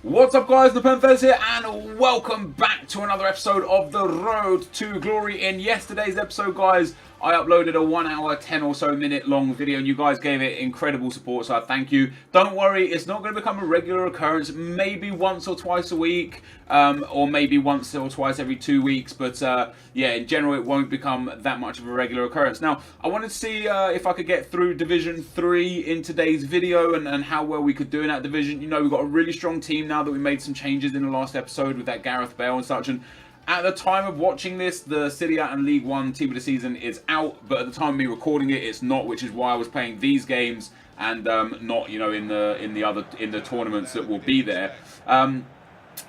What's up guys, NepentheZ here and welcome back to another episode of The Road to Glory. In yesterday's episode guys, I uploaded a 1 hour 10 or so minute long video and you guys gave it incredible support, so I thank you. Don't worry, it's not going to become a regular occurrence, maybe once or twice a week, or maybe once or twice every 2 weeks, but yeah, in general it won't become that much of a regular occurrence. Now, I wanted to see if I could get through Division 3 in today's video and how well we could do in that division. You know, we've got a really strong team now that we made some changes in the last episode with that Gareth Bale and such, and at the time of watching this, the Serie A and League One team of the season is out, but at the time of me recording it, it's not, which is why I was playing these games and not, you know, in the tournaments that will be there. And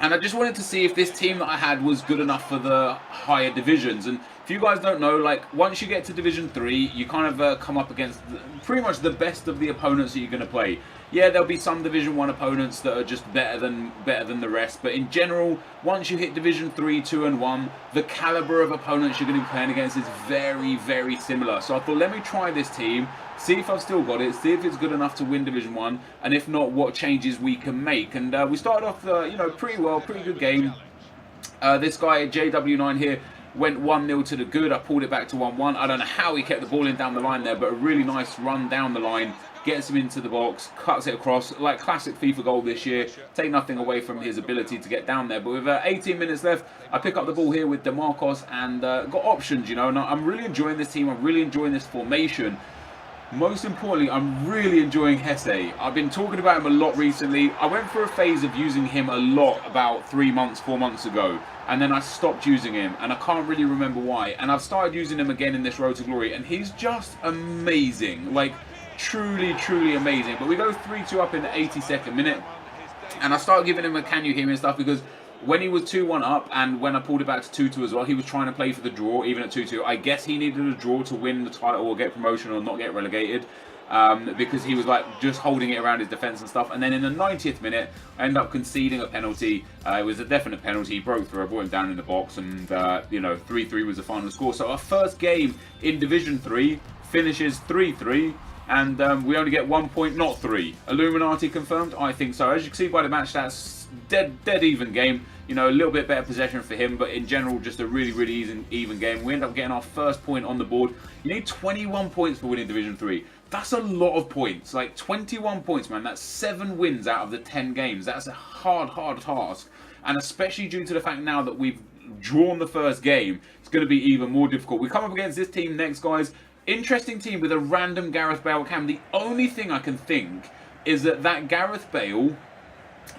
I just wanted to see if this team that I had was good enough for the higher divisions. And if you guys don't know, like, once you get to Division 3, you kind of come up against pretty much the best of the opponents that you're going to play. Yeah, there'll be some Division 1 opponents that are just better than the rest, but in general, once you hit Division 3, 2 and 1, the caliber of opponents you're going to be playing against is very, very similar. So I thought, let me try this team, see if I've still got it, see if it's good enough to win Division 1, and if not, what changes we can make. And we started off, you know, pretty well, pretty good game. This guy, JW9 here, went 1-0 to the good. I pulled it back to 1-1. I don't know how he kept the ball in down the line there, but a really nice run down the line. Gets him into the box, cuts it across, like classic FIFA goal this year. Take nothing away from his ability to get down there. But with 18 minutes left, I pick up the ball here with DeMarcos and got options, you know. And I'm really enjoying this team. I'm really enjoying this formation. Most importantly, I'm really enjoying Hesse. I've been talking about him a lot recently. I went through a phase of using him a lot about 3 months, 4 months ago. And then I stopped using him, and I can't really remember why. And I've started using him again in this Road to Glory, and he's just amazing. Like, truly, truly amazing. But we go 3-2 up in the 82nd minute, and I started giving him a can you hear me and stuff, because when he was 2-1 up, and when I pulled it back to 2-2 as well, he was trying to play for the draw, even at 2-2. I guess he needed a draw to win the title or get promotion or not get relegated, because he was like just holding it around his defence and stuff. And then in the 90th minute, I ended up conceding a penalty. It was a definite penalty. He broke through, I brought him down in the box, and you know, 3-3 was the final score. So our first game in Division 3 finishes 3-3. And we only get 1 point, not 3. Illuminati confirmed? I think so. As you can see by the match stats, dead even game. You know, a little bit better possession for him, but in general, just a really, really even game. We end up getting our first point on the board. You need 21 points for winning Division 3. That's a lot of points. Like, 21 points, man. That's 7 wins out of the 10 games. That's a hard task. And especially due to the fact now that we've drawn the first game, it's going to be even more difficult. We come up against this team next, guys. Interesting team with a random Gareth Bale cam. The only thing I can think is that Gareth Bale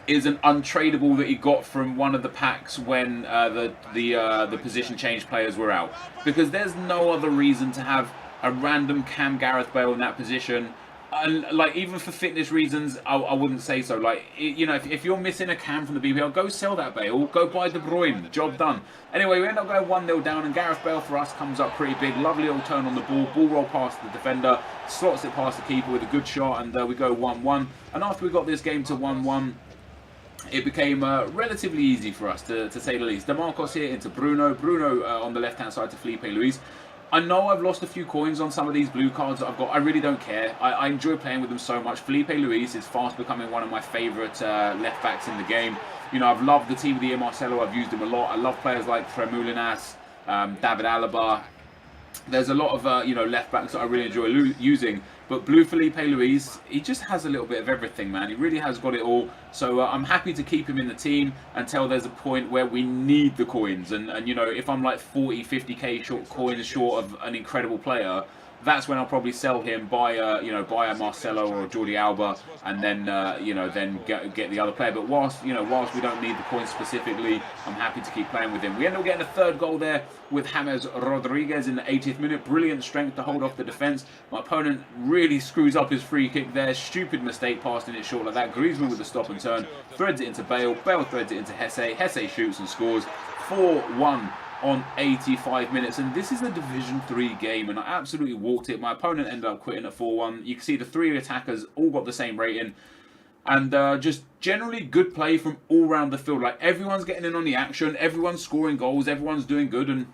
is an untradeable that he got from one of the packs when the position change players were out. Because there's no other reason to have a random cam Gareth Bale in that position. And like, even for fitness reasons, I wouldn't say so. Like, you know, if you're missing a cam from the BPL, go sell that Bale, go buy De Bruyne, job done. Anyway, we end up going 1-0 down, and Gareth Bale for us comes up pretty big. Lovely little turn on the ball roll past the defender, slots it past the keeper with a good shot, and we go 1-1. And after we got this game to 1-1, it became relatively easy for us, to say the least. DeMarcos here into Bruno on the left-hand side to Felipe Luis. I know I've lost a few coins on some of these blue cards that I've got. I really don't care. I enjoy playing with them so much. Felipe Luis is fast becoming one of my favourite left backs in the game. You know, I've loved the team of the year Marcelo. I've used him a lot. I love players like Tremoulinas, David Alaba. There's a lot of you know, left backs that I really enjoy using. But blue Felipe Luis, he just has a little bit of everything, man. He really has got it all. So I'm happy to keep him in the team until there's a point where we need the coins. And you know, if I'm like 40, 50k coins short of an incredible player, that's when I'll probably sell him, buy a Marcelo or a Jordi Alba, and then you know, then get the other player. But whilst we don't need the coins specifically, I'm happy to keep playing with him. We end up getting a third goal there with James Rodriguez in the 80th minute. Brilliant strength to hold off the defence. My opponent really screws up his free kick there. Stupid mistake, passing it short like that. Griezmann with the stop and turn, threads it into Bale. Bale threads it into Hesse. Hesse shoots and scores 4-1. On 85 minutes, and this is a Division 3 game, and I absolutely walked it. My opponent ended up quitting at 4-1. You can see the 3 attackers all got the same rating, and just generally good play from all around the field. Like, everyone's getting in on the action, everyone's scoring goals, everyone's doing good. And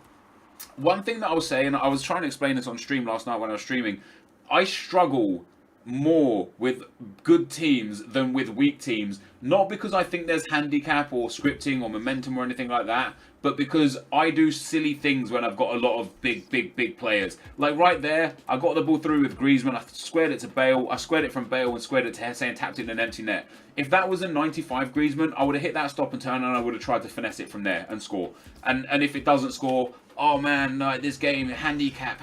one thing that I was saying, I was trying to explain this on stream last night when I was streaming, I struggle more with good teams than with weak teams, Not because I think there's handicap or scripting or momentum or anything like that, but because I do silly things when I've got a lot of big players. Like right there, I got the ball through with Griezmann, I squared it to Bale, I squared it from Bale and squared it to Hesse and tapped it in an empty net. If that was a 95 Griezmann, I would have hit that stop and turn and I would have tried to finesse it from there and score. And if it doesn't score, oh man, no, this game, handicap,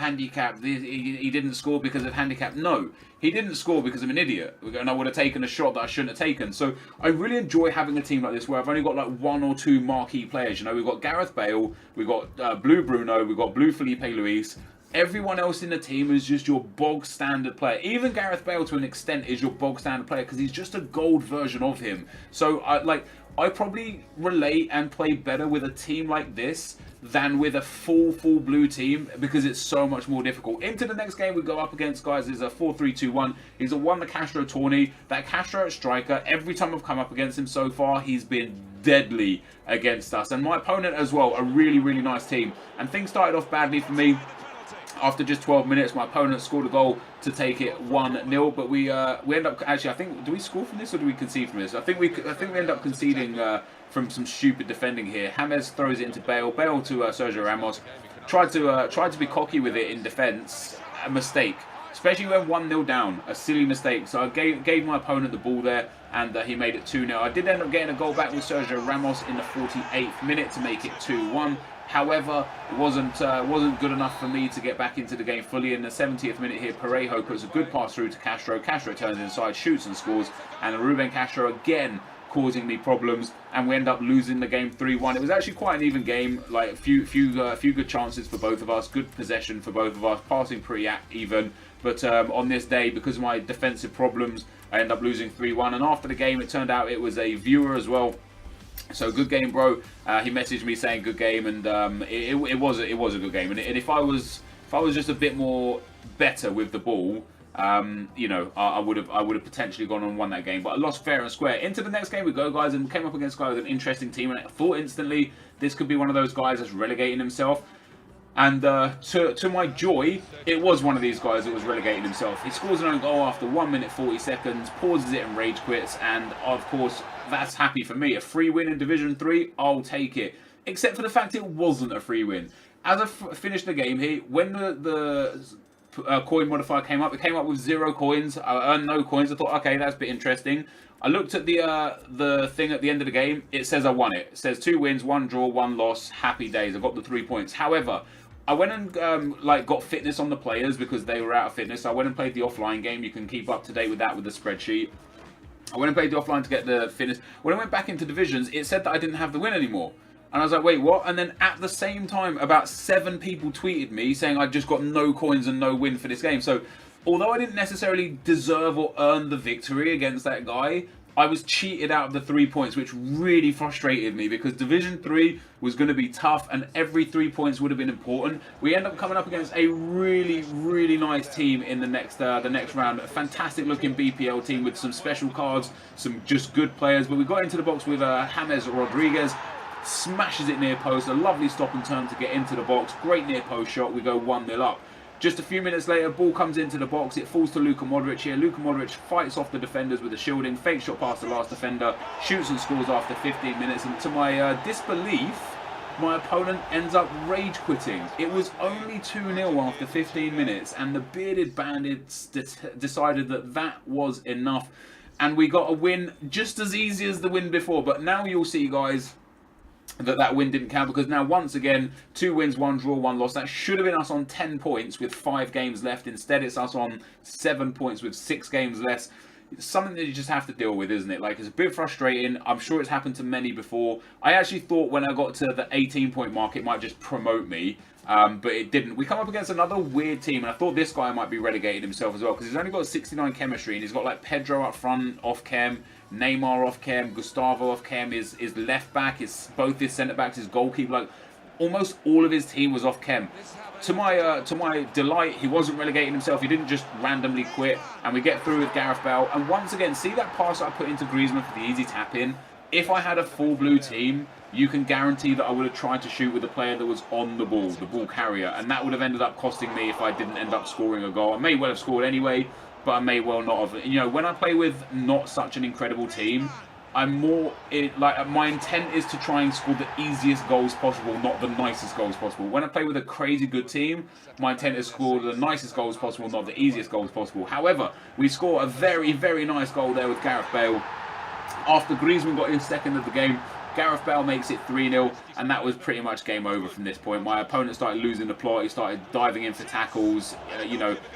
he didn't score because of handicap. No, he didn't score because I'm an idiot, and I would have taken a shot that I shouldn't have taken. So I really enjoy having a team like this where I've only got like 1 or 2 marquee players. You know, we've got Gareth Bale, we've got Blue Bruno, we've got Blue Felipe Luis. Everyone else in the team is just your bog standard player. Even Gareth Bale, to an extent, is your bog standard player because he's just a gold version of him. So I probably relate and play better with a team like this than with a full blue team because it's so much more difficult. Into the next game we go up against, guys, is a 4-3-2-1. He's won the Castro tourney. That Castro at striker, every time I've come up against him so far, he's been deadly against us. And my opponent as well, a really nice team. And things started off badly for me. After just 12 minutes, my opponent scored a goal to take it 1-0. But we end up actually, I think, do we score from this or do we concede from this? I think we end up conceding from some stupid defending here. James throws it into Bale. Bale to Sergio Ramos. Tried to be cocky with it in defence. A mistake, especially when 1-0 down. A silly mistake. So I gave my opponent the ball there, and he made it 2-0. I did end up getting a goal back with Sergio Ramos in the 48th minute to make it 2-1. However, it wasn't good enough for me to get back into the game fully. In the 70th minute here, Parejo puts a good pass through to Castro. Castro turns inside, shoots and scores. And Ruben Castro again causing me problems, and we end up losing the game 3-1. It was actually quite an even game, like a few good chances for both of us, good possession for both of us, passing pretty even. But on this day, because of my defensive problems, I end up losing 3-1. And after the game, it turned out it was a viewer as well. So good game, bro. He messaged me saying good game, and it was a good game. And if I was just a bit more better with the ball, you know, I would have potentially gone and won that game. But I lost fair and square. Into the next game we go, guys, and came up against a guy with an interesting team, and I thought instantly this could be one of those guys that's relegating himself. And to my joy, it was one of these guys that was relegating himself. He scores an own goal after 1 minute 40 seconds, pauses it and rage quits, and of course that's happy for me. A free win in Division 3, I'll take it. Except for the fact it wasn't a free win. As I finished the game here, when the coin modifier came up, it came up with 0 coins. I earned no coins. I thought, okay, that's a bit interesting. I looked at the thing at the end of the game. It says I won it. It says 2 wins, 1 draw, 1 loss. Happy days. I got the 3 points. However, I went and got fitness on the players because they were out of fitness. I went and played the offline game. You can keep up to date with that with the spreadsheet. I went and played the offline to get the fitness. When I went back into divisions, it said that I didn't have the win anymore. And I was like, wait, what? And then at the same time, about 7 people tweeted me saying I just got no coins and no win for this game. So, although I didn't necessarily deserve or earn the victory against that guy, I was cheated out of the 3 points, which really frustrated me because Division 3 was going to be tough and every 3 points would have been important. We end up coming up against a really nice team in the next round. A fantastic looking BPL team with some special cards, some just good players. But we got into the box with James Rodriguez. Smashes it near post, a lovely stop and turn to get into the box, great near post shot, we go 1-0 up. Just a few minutes later, ball comes into the box, it falls to Luka Modric here. Luka Modric fights off the defenders with a shielding, fake shot past the last defender, shoots and scores after 15 minutes, and to my disbelief, my opponent ends up rage quitting. It was only 2-0 after 15 minutes, and the bearded bandits decided that that was enough, and we got a win just as easy as the win before. But now you'll see, guys, that win didn't count because now once again 2 wins, 1 draw, 1 loss. That should have been us on 10 points with 5 games left. Instead it's us on 7 points with 6 games less. It's something that you just have to deal with, isn't it? Like, it's a bit frustrating. I'm sure it's happened to many before. I actually thought when I got to the 18-point mark it might just promote me, but it didn't. We come up against another weird team, and I thought this guy might be relegated himself as well because he's only got 69 chemistry, and he's got like Pedro up front off chem, Neymar off chem, Gustavo off chem, his left back, both his centre backs, his goalkeeper, like almost all of his team was off chem. To my delight, he wasn't relegating himself. He didn't just randomly quit, and we get through with Gareth Bale. And once again, see that pass I put into Griezmann for the easy tap in? If I had a full blue team, you can guarantee that I would have tried to shoot with a player that was on the ball carrier, and that would have ended up costing me if I didn't end up scoring a goal. I may well have scored anyway, but I may well not have. You know, when I play with not such an incredible team, my intent is to try and score the easiest goals possible, not the nicest goals possible. When I play with a crazy good team, my intent is to score the nicest goals possible, not the easiest goals possible. However, we score a very, very nice goal there with Gareth Bale. After Griezmann got his second of the game, Gareth Bale makes it 3-0, and that was pretty much game over from this point. My opponent started losing the plot. He started diving in for tackles,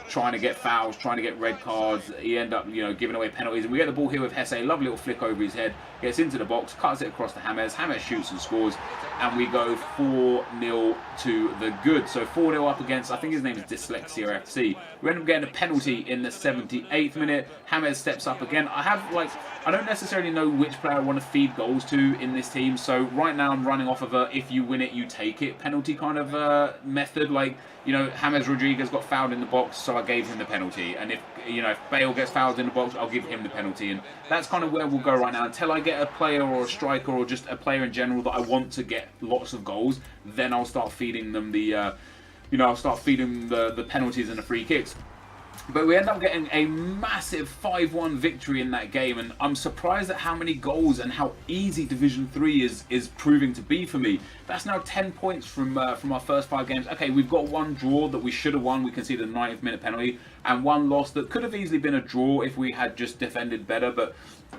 trying to get fouls, trying to get red cards. He ended up, giving away penalties. And we get the ball here with Hesse. Lovely little flick over his head. Gets into the box, cuts it across to James. James shoots and scores, and we go 4-0 to the good. So 4-0 up against, I think his name is Dyslexia FC. We end up getting a penalty in the 78th minute. James steps up again. I don't necessarily know which player I want to feed goals to in this team. So right now I'm running off of a if you win it, you take it penalty kind of method. James Rodriguez got fouled in the box, so I gave him the penalty. And if Bale gets fouled in the box, I'll give him the penalty. And that's kind of where we'll go right now. Until I get a player or a striker or just a player in general that I want to get lots of goals, then I'll start feeding them the penalties and the free kicks. But we end up getting a massive 5-1 victory in that game, and I'm surprised at how many goals and how easy Division 3 is proving to be for me. That's now 10 points from our first 5 games. Okay, we've got one draw that we should have won. We conceded a 90th minute penalty, and one loss that could have easily been a draw if we had just defended better. But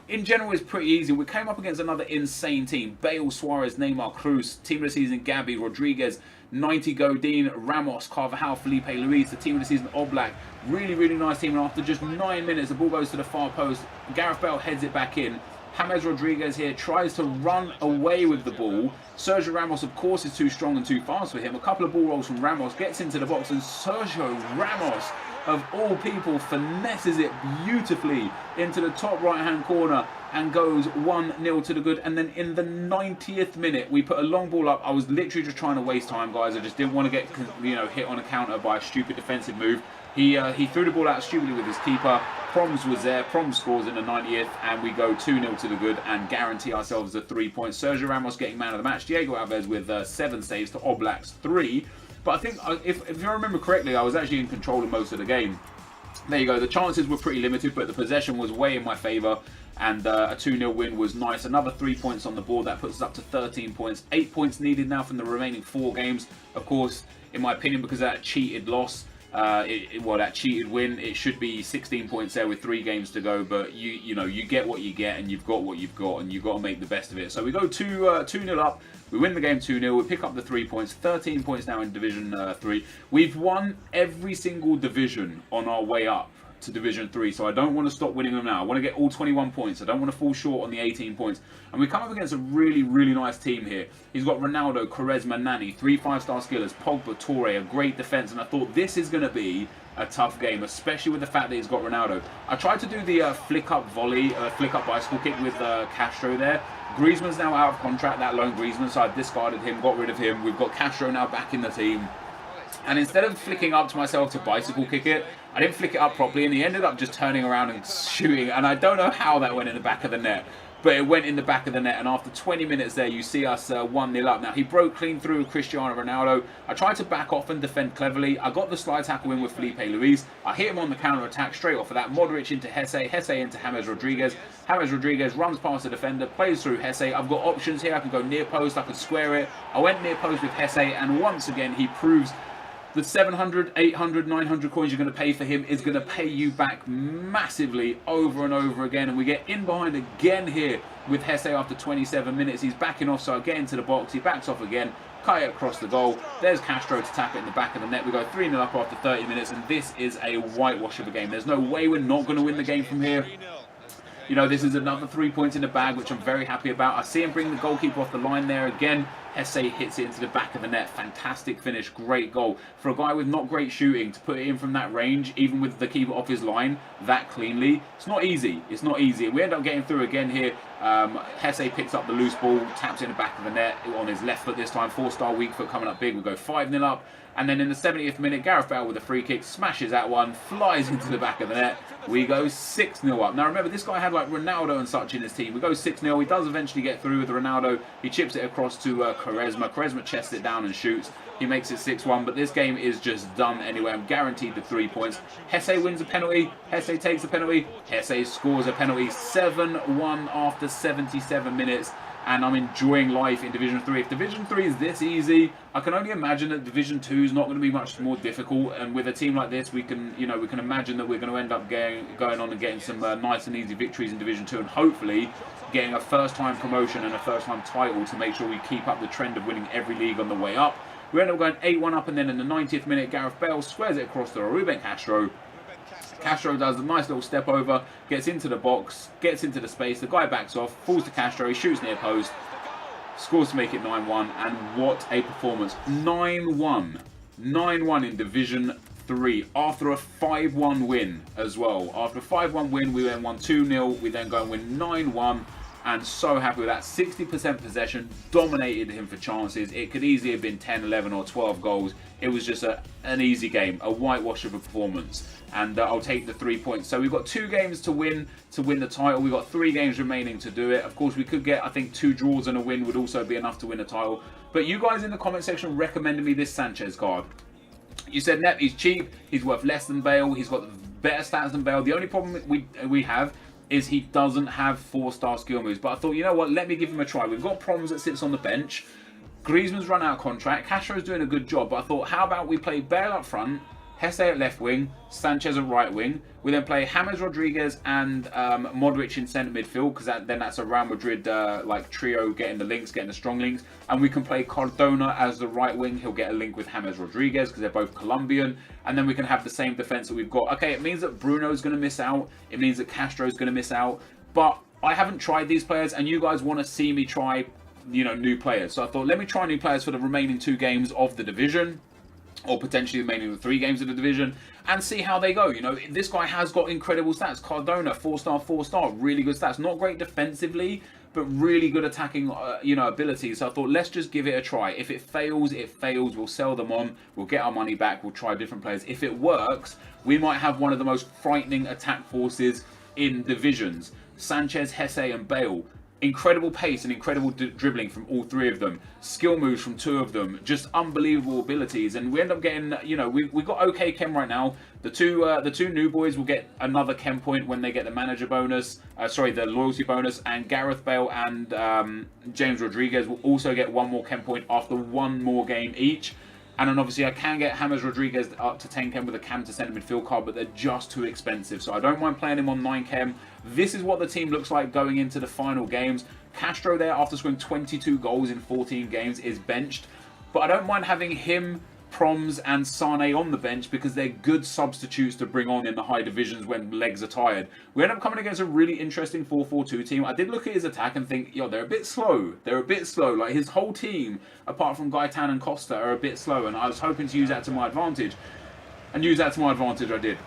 in general, it's pretty easy. We came up against another insane team. Bale, Suarez, Neymar, Cruz. Team of the season, Gabby, Rodriguez, 90 Godin, Ramos, Carvajal, Felipe Luis. The team of the season, Oblak. Really, really nice team. And after just 9 minutes, the ball goes to the far post. Gareth Bale heads it back in. James Rodriguez here tries to run away with the ball. Sergio Ramos, of course, is too strong and too fast for him. A couple of ball rolls from Ramos, gets into the box, and Sergio Ramos, of all people, finesses it beautifully into the top right-hand corner and goes 1-0 to the good. And then in the 90th minute, we put a long ball up. I was literally just trying to waste time, guys. I just didn't want to get hit on a counter by a stupid defensive move. He threw the ball out stupidly with his keeper. Proms was there. Proms scores in the 90th, and we go 2-0 to the good and guarantee ourselves the 3 points. Sergio Ramos getting man of the match. Diego Alves with 7 saves to Oblak's 3. But I think, if I remember correctly, I was actually in control of most of the game. There you go. The chances were pretty limited, but the possession was way in my favour. And a 2-0 win was nice. Another 3 points on the board. That puts us up to 13 points. 8 points needed now from the remaining 4 games. Of course, in my opinion, because of that cheated loss, that cheated win, it should be 16 points there with 3 games to go. But you get what you get, and you've got what you've got, and you've got to make the best of it. So we go 2-0 up. We win the game 2-0. We pick up the 3 points. 13 points now in Division 3. We've won every single division on our way up to Division 3, so I don't want to stop winning them now. I want to get all 21 points. I don't want to fall short on the 18 points. And we come up against a really, really nice team here. He's got Ronaldo, Quaresma, Nani, 3 5-star skillers, Pogba, Toure, a great defence, and I thought this is going to be a tough game, especially with the fact that he's got Ronaldo. I tried to do the flick-up volley, flick-up bicycle kick with Castro there. Griezmann's now out of contract, that lone Griezmann, so I discarded him, got rid of him. We've got Castro now back in the team. And instead of flicking up to myself to bicycle kick it, I didn't flick it up properly, and he ended up just turning around and shooting. And I don't know how that went in the back of the net, but it went in the back of the net. And after 20 minutes there, you see us 1-0 up. Now, he broke clean through Cristiano Ronaldo. I tried to back off and defend cleverly. I got the slide tackle in with Felipe Luis. I hit him on the counter-attack straight off of that. Modric into Hesse. Hesse into James Rodriguez. James Rodriguez runs past the defender, plays through Hesse. I've got options here. I can go near post. I can square it. I went near post with Hesse, and once again, he proves the 700, 800, 900 coins you're going to pay for him is going to pay you back massively over and over again. And we get in behind again here with Hesse after 27 minutes. He's backing off, so I get into the box. He backs off again. Cut it across the goal. There's Castro to tap it in the back of the net. We go 3-0 up after 30 minutes, and this is a whitewash of a game. There's no way we're not going to win the game from here. This is another 3 points in the bag, which I'm very happy about. I see him bring the goalkeeper off the line there again. Hesse hits it into the back of the net. Fantastic finish. Great goal. For a guy with not great shooting, to put it in from that range, even with the keeper off his line, that cleanly, it's not easy. It's not easy. We end up getting through again here. Hesse picks up the loose ball, taps it in the back of the net on his left foot this time. 4-star weak foot coming up big. We go 5-0 up. And then in the 70th minute, Gareth Bale with a free kick, smashes that one, flies into the back of the net. We go 6-0 up. Now remember, this guy had like Ronaldo and such in his team. We go 6-0. He does eventually get through with Ronaldo. He chips it across to Quaresma. Quaresma chests it down and shoots. He makes it 6-1, but this game is just done anyway. I'm guaranteed the 3 points. Hesse wins a penalty. Hesse takes a penalty. Hesse scores a penalty. 7-1 after 77 minutes. And I'm enjoying life in Division 3. If Division 3 is this easy, I can only imagine that Division 2 is not going to be much more difficult. And with a team like this, we can imagine that we're going to end up going on and getting some nice and easy victories in Division 2, and hopefully getting a first-time promotion and a first-time title to make sure we keep up the trend of winning every league on the way up. We end up going 8-1 up, and then in the 90th minute, Gareth Bale squares it across to Ruben Castro. Castro does a nice little step over, gets into the box, gets into the space, the guy backs off, falls to Castro, he shoots near post, scores to make it 9-1, and what a performance. 9-1. 9-1 in Division 3 after a 5-1 win as well. After a 5-1 win, we then won 2-0, we then go and win 9-1. And so happy with that. 60% possession, dominated him for chances. It could easily have been 10, 11 or 12 goals. It was just an easy game, a whitewash of a performance. And I'll take the 3 points. So we've got 2 games to win the title. We've got 3 games remaining to do it. Of course, we could get, I think, 2 draws and a win would also be enough to win a title. But you guys in the comment section recommended me this Sanchez card. You said, Nep, he's cheap, he's worth less than Bale, he's got better stats than Bale. The only problem we have is he doesn't have 4-star skill moves. But I thought, you know what, let me give him a try. We've got Proms that sits on the bench. Griezmann's run out of contract. Castro's doing a good job. But I thought, how about we play Bale up front, Hesse at left wing, Sanchez at right wing. We then play James Rodriguez and Modric in centre midfield, because then that's a Real Madrid like trio, getting the links, getting the strong links. And we can play Cardona as the right wing. He'll get a link with James Rodriguez because they're both Colombian. And then we can have the same defence that we've got. Okay, it means that Bruno's going to miss out. It means that Castro's going to miss out. But I haven't tried these players, and you guys want to see me try, new players. So I thought, let me try new players for the remaining 2 games of the division, or potentially remaining the 3 games of the division, and see how they go. This guy has got incredible stats. Cardona, 4-star, 4-star, really good stats. Not great defensively, but really good attacking, abilities. So I thought, let's just give it a try. If it fails, it fails. We'll sell them on. We'll get our money back. We'll try different players. If it works, we might have one of the most frightening attack forces in divisions. Sanchez, Hesse, and Bale. Incredible pace and incredible dribbling from all 3 of them. Skill moves from 2 of them. Just unbelievable abilities. And we end up getting, we've got okay chem right now. The two new boys will get another chem point when they get the manager bonus. The loyalty bonus. And Gareth Bale and James Rodriguez will also get 1 more chem point after 1 more game each. And then obviously I can get James Rodriguez up to 10 chem with a cam to centre midfield card, but they're just too expensive. So I don't mind playing him on 9 chem. This is what the team looks like going into the final games. Castro there, after scoring 22 goals in 14 games, is benched. But I don't mind having him, Proms and Sane on the bench, because they're good substitutes to bring on in the high divisions when legs are tired. We end up coming against a really interesting 4-4-2 team. I did look at his attack and think, they're a bit slow. They're a bit slow. Like, his whole team, apart from Gaetan and Costa, are a bit slow. And I was hoping to use that to my advantage. And use that to my advantage, I did.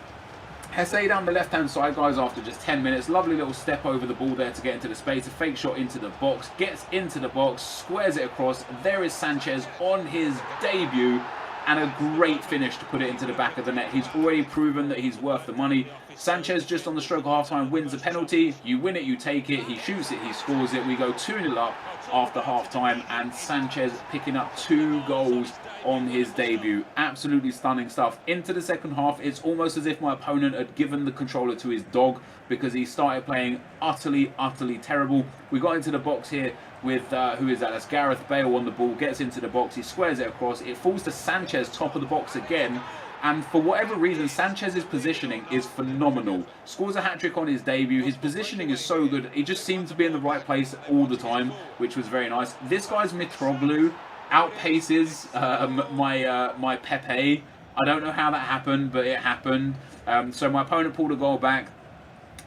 Hesse down the left-hand side, guys, after just 10 minutes. Lovely little step over the ball there to get into the space. A fake shot into the box. Gets into the box. Squares it across. There is Sanchez on his debut. And a great finish to put it into the back of the net. He's already proven that he's worth the money. Sanchez, just on the stroke of half-time, wins the penalty. You win it, you take it. He shoots it, he scores it. We go 2-0 up after half-time. And Sanchez picking up 2 goals on his debut. Absolutely stunning stuff. Into the second half, it's almost as if my opponent had given the controller to his dog, because he started playing utterly, utterly terrible. We got into the box here with, who is that? That's Gareth Bale on the ball, gets into the box, he squares it across, it falls to Sanchez, top of the box again, and for whatever reason, Sanchez's positioning is phenomenal. Scores a hat-trick on his debut, his positioning is so good, he just seemed to be in the right place all the time, which was very nice. This guy's Mitroglou outpaces my Pepe. I don't know how that happened, but it happened. So my opponent pulled a goal back,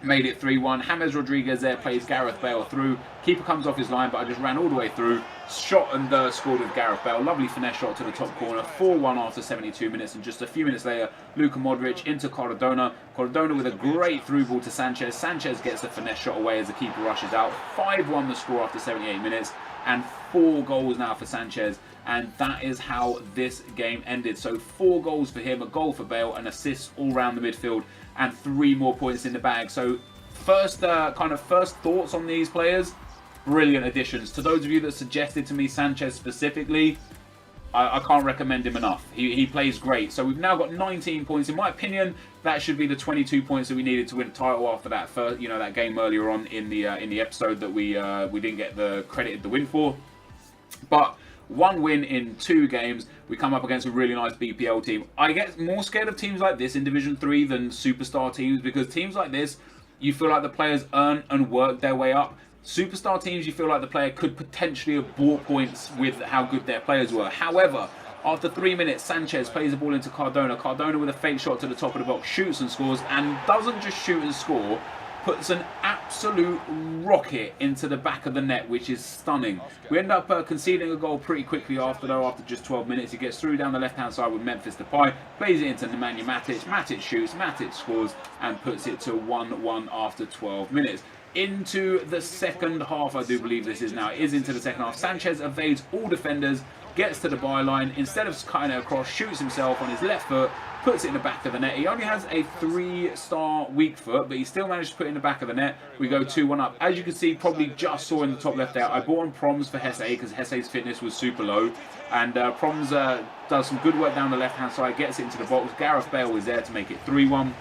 made it 3-1. James Rodriguez there plays Gareth Bale through. Keeper comes off his line, but I just ran all the way through. Shot and scored with Gareth Bale. Lovely finesse shot to the top corner. 4-1 after 72 minutes. And just a few minutes later, Luka Modric into Cardona. Cardona with a great through ball to Sanchez. Sanchez gets the finesse shot away as the keeper rushes out. 5-1 the score after 78 minutes. And 4 goals now for Sanchez. And that is how this game ended. So 4 goals for him, a goal for Bale, an assist all round the midfield, and 3 more points in the bag. So first thoughts on these players, brilliant additions. To those of you that suggested to me Sanchez specifically, I can't recommend him enough. He plays great. So we've now got 19 points. In my opinion, that should be the 22 points that we needed to win the title after that first, that game earlier on in the episode that we didn't get the credited the win for. But 1 win in 2 games. We come up against a really nice BPL team. I get more scared of teams like this in Division 3 than superstar teams, because teams like this, you feel like the players earn and work their way up. Superstar teams, you feel like the player could potentially have bought points with how good their players were. However, after 3 minutes, Sanchez plays the ball into Cardona. Cardona with a fake shot to the top of the box, shoots and scores, and doesn't just shoot and score, puts an absolute rocket into the back of the net, which is stunning. We end up conceding a goal pretty quickly after just 12 minutes. He gets through down the left-hand side with NepentheZ, plays it into Nemanja Matic. Matic shoots, Matic scores, and puts it to 1-1 after 12 minutes. Into the second half, I do believe this is now. It is into the second half. Sanchez evades all defenders, gets to the byline. Instead of cutting it across, shoots himself on his left foot, puts it in the back of the net. He only has a 3-star weak foot, but he still managed to put it in the back of the net. We go 2-1 up. As you can see, probably just saw in the top left there, I bought on Proms for Hesse because Hesse's fitness was super low. And Proms does some good work down the left-hand side, gets it into the box. Gareth Bale is there to make it 3-1.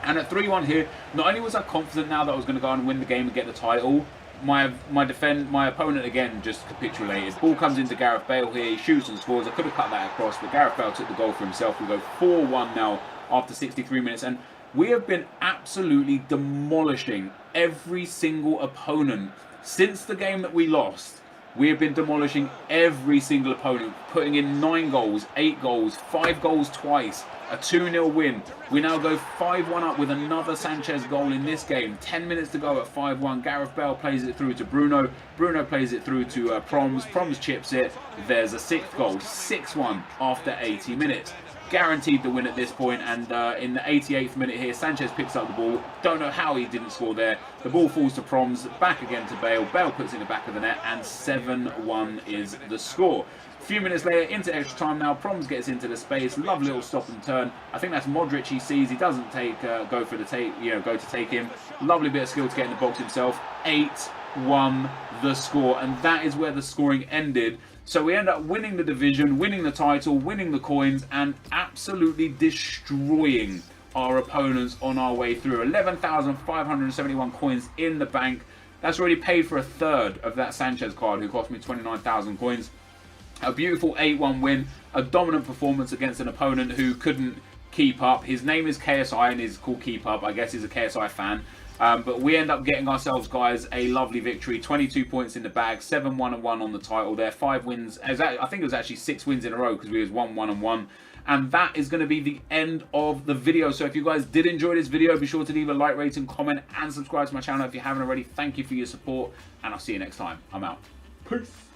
And at 3-1 here, not only was I confident now that I was going to go and win the game and get the title, my opponent again just capitulated. Ball comes into Gareth Bale here, he shoots and scores. I could have cut that across, but Gareth Bale took the goal for himself. We go 4-1 now after 63 minutes, and we have been absolutely demolishing every single opponent since the game that we lost. We have been demolishing every single opponent, putting in 9 goals, 8 goals, 5 goals twice, a 2-0 win. We now go 5-1 up with another Sanchez goal in this game. 10 minutes to go at 5-1. Gareth Bale plays it through to Bruno. Bruno plays it through to Proms. Proms chips it. There's a 6th goal. 6-1 after 80 minutes. Guaranteed the win at this point, and in the 88th minute here, Sanchez picks up the ball. Don't know how he didn't score there. The ball falls to Proms, back again to Bale. Bale puts it in the back of the net, and 7-1 is the score. A few minutes later, into extra time now, Proms gets into the space. Lovely little stop and turn. I think that's Modric he sees. He doesn't go to take him. Lovely bit of skill to get in the box himself. 8-1 the score, and that is where the scoring ended. So we end up winning the division, winning the title, winning the coins, and absolutely destroying our opponents on our way through. 11,571 coins in the bank. That's already paid for a third of that Sanchez card, who cost me 29,000 coins. A beautiful 8-1 win, a dominant performance against an opponent who couldn't keep up. His name is KSI and is called Keep Up. I guess he's a KSI fan. But we end up getting ourselves, guys, a lovely victory. 22 points in the bag, 7-1-1 on the title there. 5 wins. I think it was actually 6 wins in a row because we was 1-1-1. And that is going to be the end of the video. So if you guys did enjoy this video, be sure to leave a like, rating, comment, and subscribe to my channel if you haven't already. Thank you for your support, and I'll see you next time. I'm out. Peace.